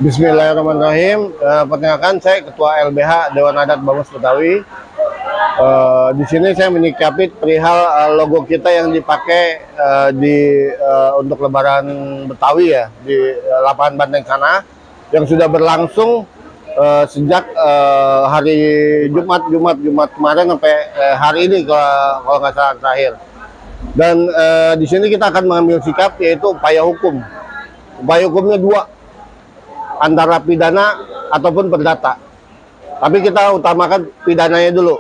Bismillahirrahmanirrahim. Perkenalkan, saya Ketua LBH Dewan Adat Bamus Betawi. Di sini saya menyikapi perihal logo kita yang dipakai untuk Lebaran Betawi ya di lapangan Banteng sana, yang sudah berlangsung sejak hari Jumat kemarin sampai hari ini kalau nggak salah terakhir. Dan di sini kita akan mengambil sikap, yaitu upaya hukum. Upaya hukumnya dua, antara pidana ataupun perdata. Tapi kita utamakan pidananya dulu.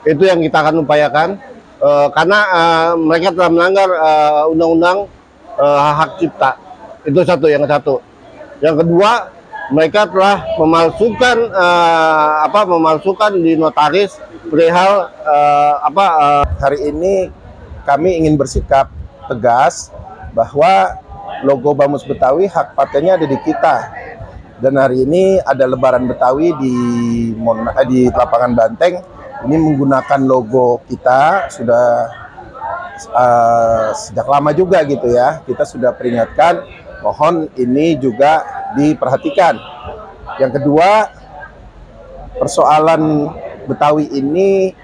Itu yang kita akan upayakan, karena mereka telah melanggar undang-undang hak cipta. Itu satu. Yang kedua, mereka telah memalsukan di notaris perihal Hari ini kami ingin bersikap tegas bahwa logo Bamus Betawi hak patentnya ada di kita. Dan hari ini ada Lebaran Betawi di lapangan Banteng. Ini menggunakan logo kita sudah sejak lama juga gitu ya. Kita sudah peringatkan, mohon ini juga diperhatikan. Yang kedua, persoalan Betawi ini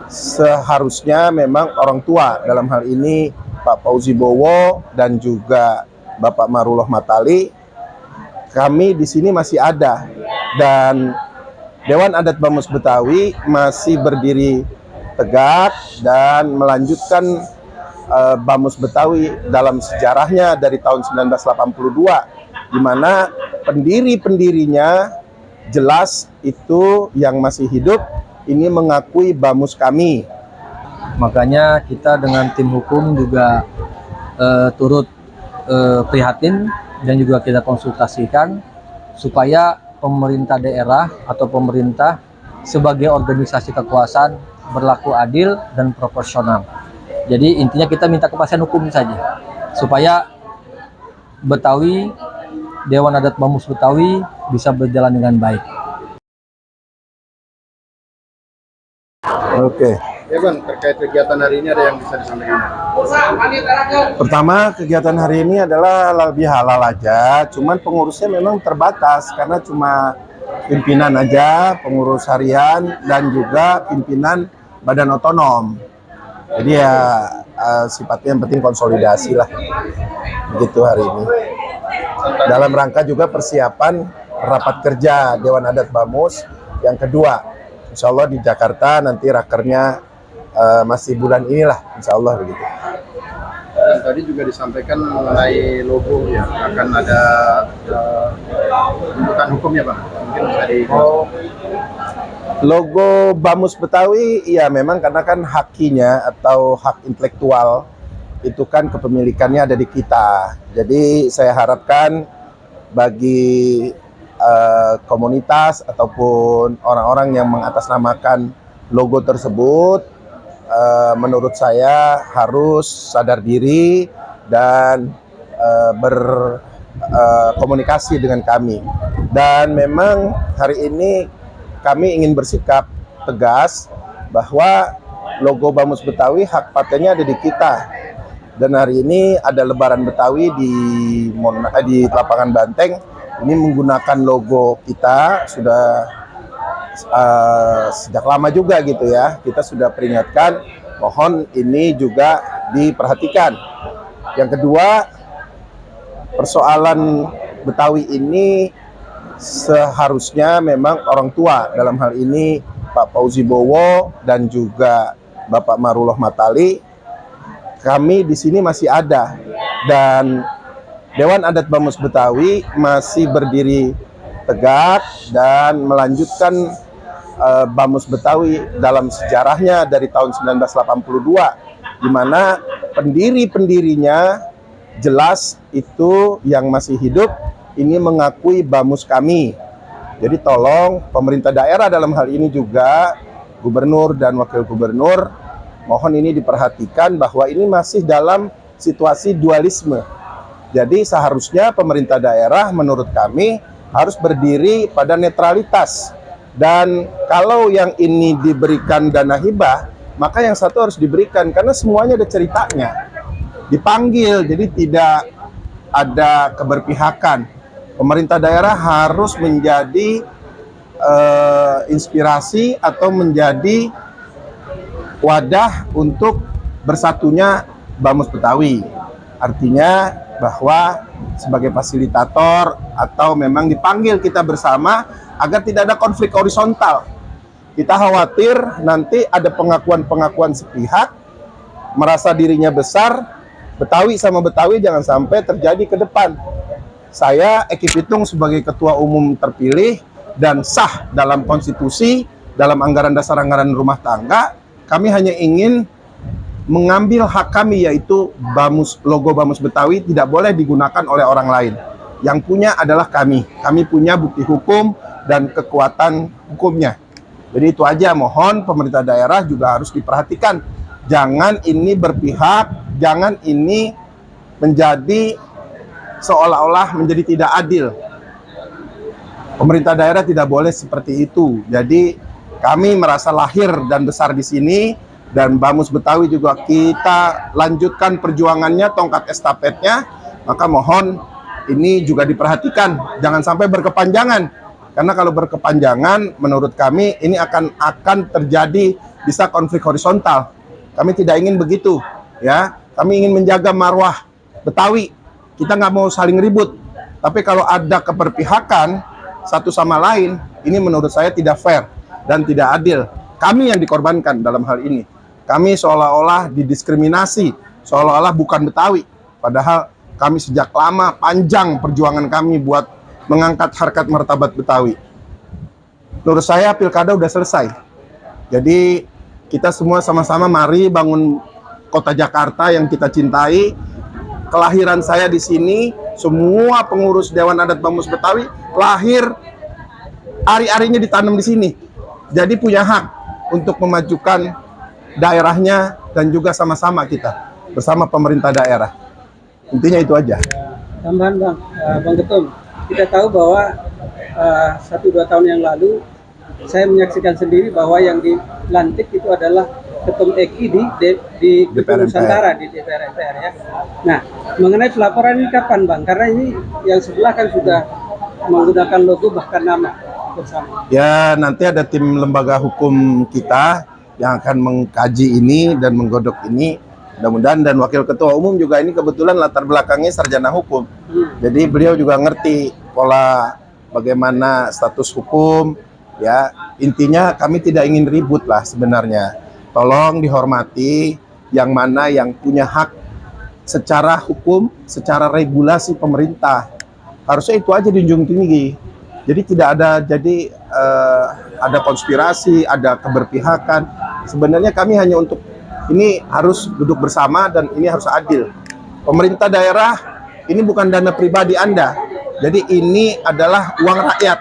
seharusnya memang orang tua, dalam hal ini Pak Fauzi Bowo dan juga Bapak Marullah Matali, kami di sini masih ada, dan Dewan Adat Bamus Betawi masih berdiri tegak dan melanjutkan Bamus Betawi dalam sejarahnya dari tahun 1982, di mana pendiri-pendirinya jelas itu yang masih hidup ini mengakui Bamus kami. Makanya kita dengan tim hukum juga turut prihatin dan juga kita konsultasikan supaya pemerintah daerah atau pemerintah sebagai organisasi kekuasaan berlaku adil dan proporsional. Jadi intinya kita minta kepastian hukum saja supaya Betawi, Dewan Adat Bamus Betawi bisa berjalan dengan baik. Oke. Ya Bang, terkait kegiatan hari ini ada yang bisa disampaikan? Pertama, kegiatan hari ini adalah lebih halal aja, cuman pengurusnya memang terbatas karena cuma pimpinan aja, pengurus harian dan juga pimpinan badan otonom. Jadi ya sifatnya yang penting konsolidasi lah, begitu hari ini. Dalam rangka juga persiapan rapat kerja Dewan Adat Bamus yang kedua, insya Allah di Jakarta, nanti rakernya masih bulan inilah, insya Allah begitu. Dan tadi juga disampaikan mengenai logo ya, akan ada tuntutan hukum ya Bang? Mungkin bisa Logo Bamus Betawi, ya memang karena kan hakinya atau hak intelektual itu kan kepemilikannya ada di kita. Jadi saya harapkan bagi komunitas ataupun orang-orang yang mengatasnamakan logo tersebut, menurut saya harus sadar diri dan berkomunikasi dengan kami. Dan memang hari ini kami ingin bersikap tegas bahwa logo Bamus Betawi hak patentnya ada di kita. Dan hari ini ada Lebaran Betawi di lapangan Banteng. Ini menggunakan logo kita sudah sejak lama juga gitu ya. Kita sudah peringatkan, mohon ini juga diperhatikan. Yang kedua, persoalan Betawi ini seharusnya memang orang tua, dalam hal ini Pak Fauzi Bowo dan juga Bapak Marullah Matali, kami di sini masih ada, dan Dewan Adat Bamus Betawi masih berdiri tegak dan melanjutkan Bamus Betawi dalam sejarahnya dari tahun 1982, di mana pendiri-pendirinya jelas itu yang masih hidup ini mengakui Bamus kami. Jadi tolong pemerintah daerah dalam hal ini juga gubernur dan wakil gubernur, mohon ini diperhatikan bahwa ini masih dalam situasi dualisme. Jadi seharusnya pemerintah daerah menurut kami harus berdiri pada netralitas. Dan kalau yang ini diberikan dana hibah, maka yang satu harus diberikan, karena semuanya ada ceritanya. Dipanggil, jadi tidak ada keberpihakan. Pemerintah daerah harus menjadi inspirasi atau menjadi wadah untuk bersatunya Bamus Betawi. Artinya bahwa sebagai fasilitator atau memang dipanggil kita bersama agar tidak ada konflik horizontal. Kita khawatir nanti ada pengakuan-pengakuan sepihak, merasa dirinya besar, Betawi sama Betawi jangan sampai terjadi ke depan. Saya Eki Pitung sebagai ketua umum terpilih dan sah dalam konstitusi, dalam anggaran dasar anggaran rumah tangga, kami hanya ingin mengambil hak kami, yaitu logo Bamus Betawi tidak boleh digunakan oleh orang lain. Yang punya adalah kami. Kami punya bukti hukum dan kekuatan hukumnya. Jadi itu aja, mohon pemerintah daerah juga harus diperhatikan. Jangan ini berpihak, jangan ini menjadi seolah-olah menjadi tidak adil. Pemerintah daerah tidak boleh seperti itu. Jadi kami merasa lahir dan besar di sini, dan Bamus Betawi juga kita lanjutkan perjuangannya, tongkat estafetnya. Maka mohon ini juga diperhatikan, jangan sampai berkepanjangan. Karena kalau berkepanjangan, menurut kami ini akan terjadi bisa konflik horizontal. Kami tidak ingin begitu, ya. Kami ingin menjaga marwah Betawi. Kita nggak mau saling ribut. Tapi kalau ada keberpihakan satu sama lain, ini menurut saya tidak fair dan tidak adil. Kami yang dikorbankan dalam hal ini. Kami seolah-olah didiskriminasi, seolah-olah bukan Betawi. Padahal kami sejak lama, panjang perjuangan kami buat mengangkat harkat martabat Betawi. Menurut saya pilkada udah selesai. Jadi kita semua sama-sama mari bangun kota Jakarta yang kita cintai. Kelahiran saya di sini, semua pengurus Dewan Adat Bamus Betawi lahir, ari-arinya ditanam di sini. Jadi punya hak untuk memajukan daerahnya dan juga sama-sama kita bersama pemerintah daerah. Intinya itu aja. Tambahan Bang Ketum, kita tahu bahwa 1-2 tahun yang lalu saya menyaksikan sendiri bahwa yang dilantik itu adalah Ketum Eki di DPR Nusantara di DPR MPR ya. Nah, mengenai pelaporan ini kapan Bang? Karena ini yang sebelah kan sudah menggunakan logo bahkan nama bersama. Ya, nanti ada tim lembaga hukum kita yang akan mengkaji ini dan menggodok ini. Mudah-mudahan, dan wakil ketua umum juga ini kebetulan latar belakangnya sarjana hukum. Jadi beliau juga ngerti pola bagaimana status hukum. Ya, intinya kami tidak ingin ribut lah sebenarnya. Tolong dihormati yang mana yang punya hak secara hukum, secara regulasi pemerintah. Harusnya itu aja dijunjung tinggi. Jadi tidak ada ada konspirasi, ada keberpihakan. Sebenarnya kami hanya untuk ini harus duduk bersama dan ini harus adil. Pemerintah daerah ini bukan dana pribadi Anda. Jadi ini adalah uang rakyat.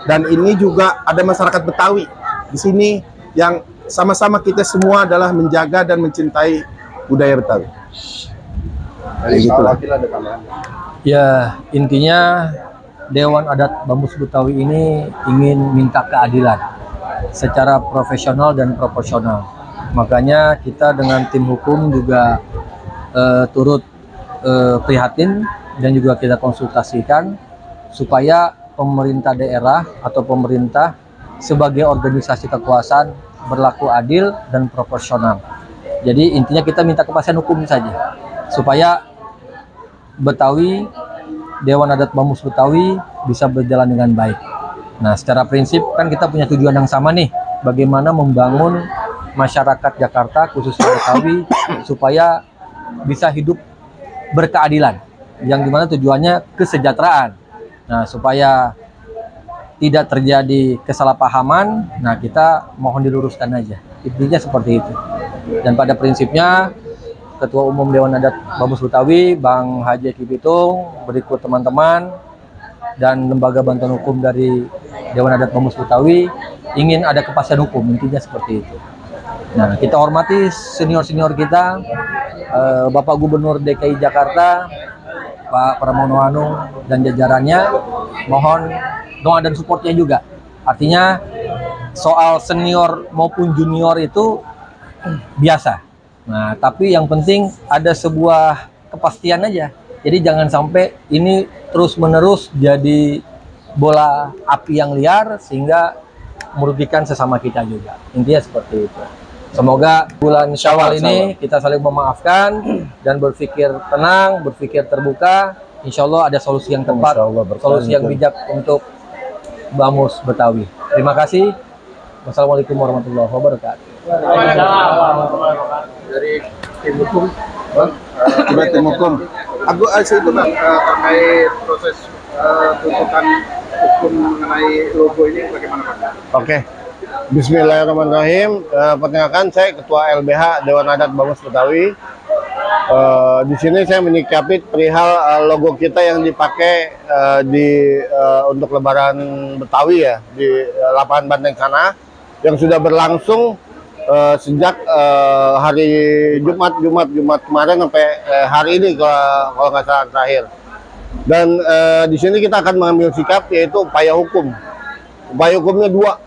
Dan ini juga ada masyarakat Betawi di sini yang sama-sama kita semua adalah menjaga dan mencintai budaya Betawi. Jadi gitulah. Ya, intinya Dewan Adat Bamus Betawi ini ingin minta keadilan secara profesional dan proporsional. Makanya kita dengan tim hukum juga turut prihatin dan juga kita konsultasikan supaya pemerintah daerah atau pemerintah sebagai organisasi kekuasaan berlaku adil dan proporsional. Jadi intinya kita minta kepastian hukum saja supaya Betawi, Dewan Adat Bamus Betawi bisa berjalan dengan baik. Nah, secara prinsip kan kita punya tujuan yang sama nih, bagaimana membangun masyarakat Jakarta khususnya Betawi supaya bisa hidup berkeadilan, yang dimana tujuannya kesejahteraan. Nah, supaya tidak terjadi kesalahpahaman, nah kita mohon diluruskan aja. Intinya seperti itu. Dan pada prinsipnya Ketua Umum Dewan Adat Bamus Betawi, Bang Haji Eki Pitung, berikut teman-teman dan lembaga bantuan hukum dari Dewan Adat Bamus Betawi ingin ada kepastian hukum, intinya seperti itu. Nah, kita hormati senior-senior kita, Bapak Gubernur DKI Jakarta, Pak Pramono Anung dan jajarannya, mohon doa dan supportnya juga. Artinya soal senior maupun junior itu biasa. Nah, tapi yang penting ada sebuah kepastian aja Jadi jangan sampai ini terus-menerus jadi bola api yang liar sehingga merugikan sesama kita juga. Intinya seperti itu. Semoga bulan Syawal ini kita saling memaafkan dan berpikir tenang, berpikir terbuka. Insya Allah ada solusi yang tepat, solusi yang bijak untuk Bamus Betawi. Terima kasih. Wassalamualaikum warahmatullahi wabarakatuh. Dari tim hukum, Tim hukum. Aku itu Bang, terkait proses tuntutan hukum mengenai logo ini bagaimana Pak? Oke. Bismillahirrahmanirrahim. Perkenalkan, saya Ketua LBH Dewan Adat Bamus Betawi. Di sini saya menyikapi perihal logo kita yang dipakai untuk Lebaran Betawi ya di lapangan banteng sana, yang sudah berlangsung sejak hari Jumat kemarin sampai hari ini kalau nggak salah terakhir. Dan di sini kita akan mengambil sikap, yaitu upaya hukum. Upaya hukumnya dua,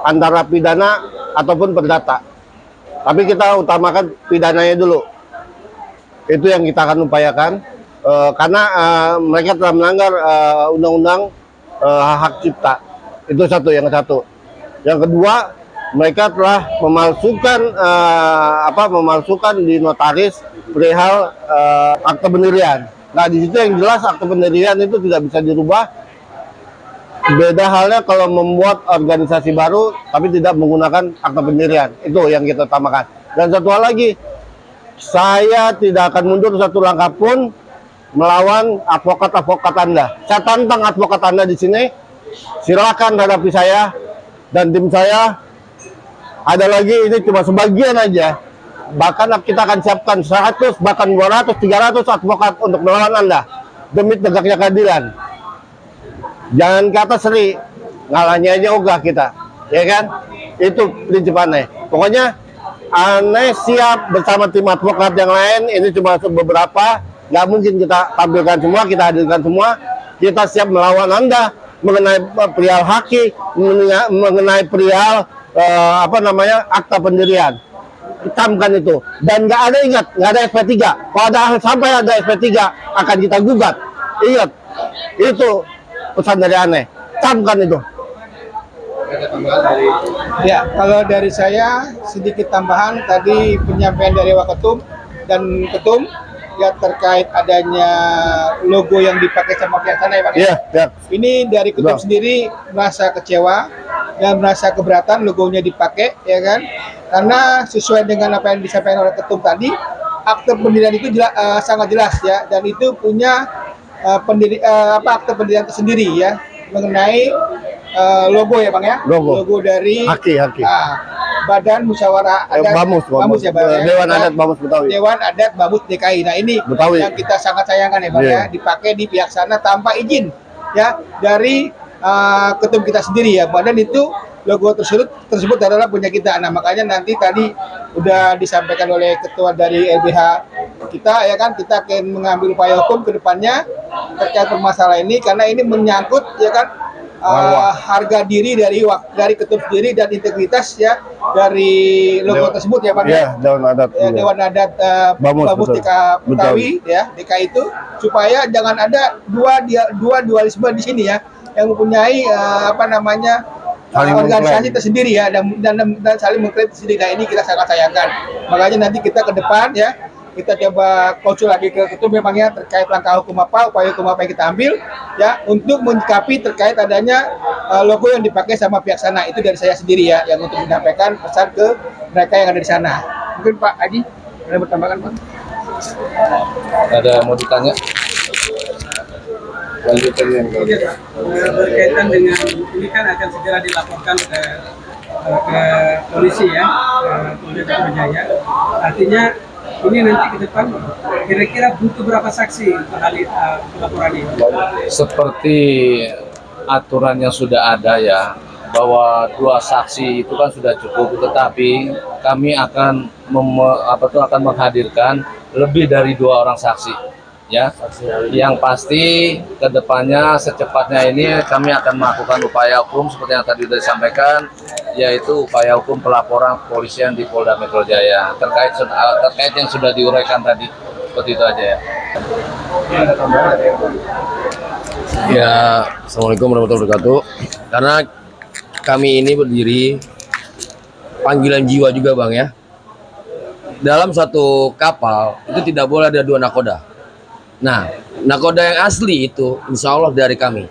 antara pidana ataupun perdata. Tapi kita utamakan pidananya dulu. Itu yang kita akan upayakan, karena mereka telah melanggar undang-undang hak cipta. Itu yang satu. Yang kedua, mereka telah memalsukan di notaris perihal akte pendirian. Nah, di situ yang jelas akte pendirian itu tidak bisa dirubah. Beda halnya kalau membuat organisasi baru tapi tidak menggunakan akte pendirian. Itu yang kita utamakan. Dan satu hal lagi, saya tidak akan mundur satu langkah pun melawan advokat Anda. Saya tantang advokat Anda di sini. Silakan hadapi saya dan tim saya. Ada lagi, ini cuma sebagian aja. Bahkan kita akan siapkan 100, bahkan 200, 300 advokat untuk melawan Anda demi tegaknya keadilan. Jangan kata seri, ngalahnya aja ogah kita, ya kan? Itu prinsip aneh. Pokoknya aneh siap bersama tim advokat yang lain. Ini cuma beberapa, nggak mungkin kita tampilkan semua, kita hadirkan semua. Kita siap melawan Anda mengenai perihal haki, mengenai perihal akta pendirian. Hitamkan itu. Dan nggak ada, ingat, nggak ada SP3. Kalau sampai ada SP3 akan kita gugat. Ingat, itu pesan dari aneh. Hitamkan itu. Ada tambahan dari Ya, kalau dari saya sedikit tambahan tadi penyampaian dari Waketum dan Ketum ya terkait adanya logo yang dipakai sama pihak sana ya Pak. Iya, ya. Ini dari Ketum sendiri merasa kecewa dan merasa keberatan logonya dipakai ya kan. Karena sesuai dengan apa yang disampaikan oleh Ketum tadi, akte pendirian itu sangat jelas ya, dan itu punya akte pendirian tersendiri ya mengenai logo ya Bang ya. Logo dari Haki. Badan Musyawarah Adat Bamus ya Bang ya. Dewan Adat Bamus Betawi. Dewan Adat Bamus DKI. Nah ini Betawi. yang kita sangat sayangkan ya Bang ya, dipakai di pihak sana tanpa izin ya dari ketum kita sendiri ya. Badan itu logo tersebut adalah punya kita. Nah makanya nanti tadi udah disampaikan oleh ketua dari LBH kita ya kan, kita akan mengambil upaya hukum ke depannya terkait permasalahan ini, karena ini menyangkut ya kan harga diri dari ketum sendiri dan integritas ya dari logo tersebut ya Bang ya. Dewan Adat. Dewan Adat Bamus Betawi ya DKI itu, supaya jangan ada dua dualisme di sini ya, yang mempunyai organisasi tersendiri ya, dan saling mengklaim tersendiri. Nah ini kita sangat sayangkan. Makanya nanti kita ke depan ya, kita coba konsul lagi ke ketum memangnya terkait langkah hukum apa, upaya hukum apa yang kita ambil ya untuk menyikapi terkait adanya logo yang dipakai sama pihak sana. Itu dari saya sendiri ya, yang untuk menyampaikan pesan ke mereka yang ada di sana. Mungkin Pak Haji ada bertambahkan Pak? ada mau ditanya? Berkaitan dengan ini kan akan segera dilaporkan ke polisi ya, ke Polda Metro Jaya. Artinya ini nanti ke depan kira-kira butuh berapa saksi untuk laporan ini? Seperti aturan yang sudah ada ya, bahwa 2 saksi itu kan sudah cukup, tetapi kami akan akan menghadirkan lebih dari 2 orang saksi ya. Yang pasti kedepannya secepatnya ini kami akan melakukan upaya hukum seperti yang tadi sudah disampaikan, yaitu upaya hukum pelaporan kepolisian di Polda Metro Jaya terkait yang sudah diuraikan tadi. Seperti itu aja ya. Ya, Assalamualaikum warahmatullahi wabarakatuh. Karena kami ini berdiri panggilan jiwa juga Bang ya. Dalam satu kapal itu tidak boleh ada 2 nakoda. Nah, nakoda yang asli itu insya Allah dari kami.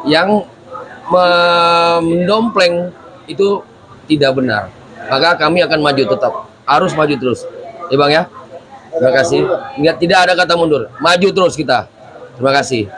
Yang mendompleng itu tidak benar. Maka kami akan maju tetap. Harus maju terus. Ya Bang ya. Terima kasih. Tidak ada kata mundur. Maju terus kita. Terima kasih.